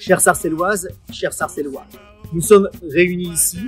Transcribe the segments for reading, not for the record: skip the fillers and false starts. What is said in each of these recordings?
Chères Sarcelloises, chers Sarcellois, nous sommes réunis ici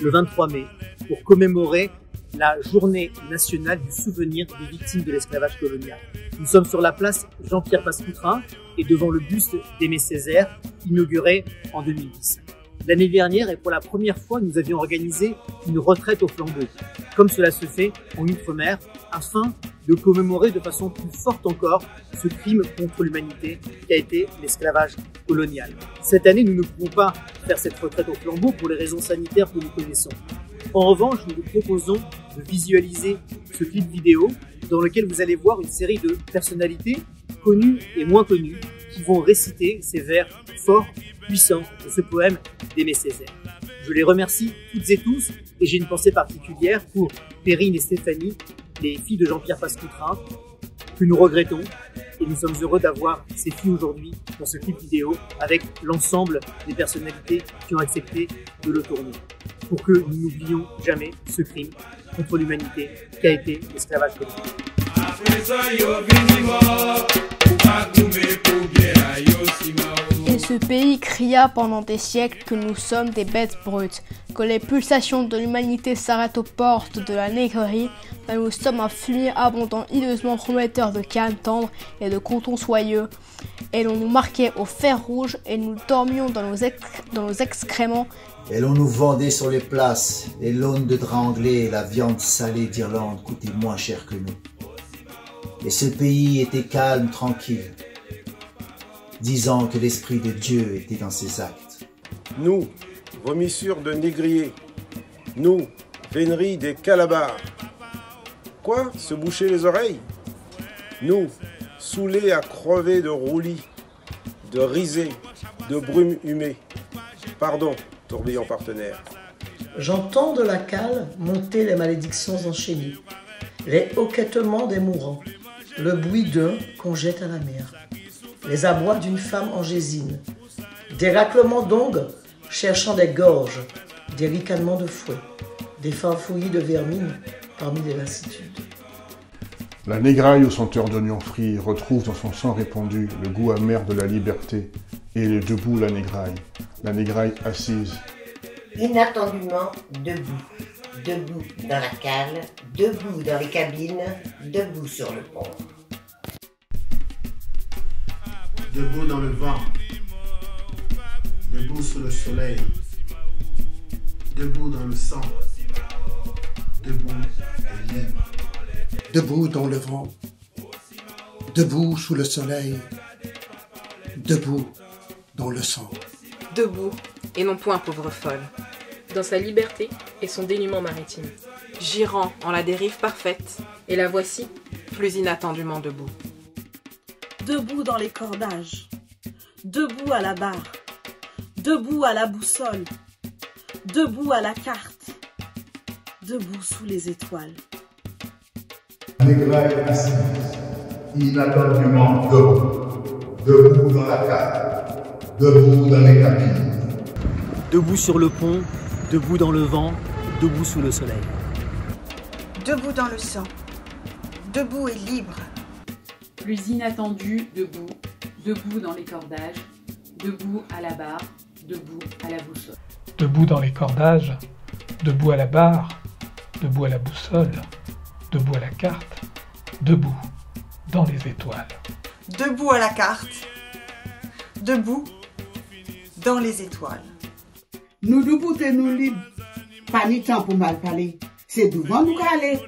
le 23 mai pour commémorer la journée nationale du souvenir des victimes de l'esclavage colonial. Nous sommes sur la place Jean-Pierre Passecoutrin et devant le buste d'Aimé Césaire, inauguré en 2010. L'année dernière, et pour la première fois, nous avions organisé une retraite au flambeau, comme cela se fait en Outre-mer, afin de commémorer de façon plus forte encore ce crime contre l'humanité qui a été l'esclavage colonial. Cette année, nous ne pouvons pas faire cette retraite au flambeau pour les raisons sanitaires que nous connaissons. En revanche, nous vous proposons de visualiser ce clip vidéo dans lequel vous allez voir une série de personnalités connues et moins connues qui vont réciter ces vers forts, puissants de ce poème d'Aimé Césaire. Je les remercie toutes et tous et j'ai une pensée particulière pour Perrine et Stéphanie, les filles de Jean-Pierre Passecoutrin, que nous regrettons, et nous sommes heureux d'avoir ces filles aujourd'hui dans ce clip vidéo avec l'ensemble des personnalités qui ont accepté de le tourner, pour que nous n'oublions jamais ce crime contre l'humanité qu'a été l'esclavage colonial. Et ce pays cria pendant des siècles que nous sommes des bêtes brutes, que les pulsations de l'humanité s'arrêtent aux portes de la négrerie, mais nous sommes un fumier abondant, hideusement prometteur de cannes tendres et de coton soyeux, et l'on nous marquait au fer rouge, et nous dormions dans nos excréments. Et l'on nous vendait sur les places les launes de drap anglais et la viande salée d'Irlande coûtait moins cher que nous. Et ce pays était calme, tranquille, disant que l'Esprit de Dieu était dans ses actes. Nous, vomissures de négriers, nous, véneries des calabars. Quoi, se boucher les oreilles? Nous, saoulés à crever de roulis, de risées, de brume humée. Pardon, tourbillon partenaire. J'entends de la cale monter les malédictions enchaînées, les hoquetements des mourants, le bruit d'un qu'on jette à la mer, les abois d'une femme en gésine, des raclements d'ongles cherchant des gorges, des ricanements de fouet, des farfouillis de vermine parmi les lassitudes. La négraille au senteur d'oignons frits retrouve dans son sang répandu le goût amer de la liberté, et elle est debout la négraille assise. Inattendument debout, debout dans la cale, debout dans les cabines, debout sur le pont. Debout dans le vent, debout sous le soleil, debout dans le sang, debout et libre. Debout dans le vent, debout sous le soleil, debout dans le sang. Debout, et non point pauvre folle, dans sa liberté et son dénuement maritime, girant en la dérive parfaite, et la voici, plus inattendument debout. Debout dans les cordages, debout à la barre, debout à la boussole, debout à la carte, debout sous les étoiles. Négraille assise, inattendument debout, debout dans la cale, debout dans les cabines. Debout sur le pont, debout dans le vent, debout sous le soleil. Debout dans le sang, debout et libre. Plus inattendu, debout, debout dans les cordages, debout à la barre, debout à la boussole. Debout dans les cordages, debout à la barre, debout à la boussole, debout à la carte, debout dans les étoiles. Debout à la carte, debout dans les étoiles. Nous debout et nous libres, pas ni temps pour mal parler, c'est devant nous qu'aller.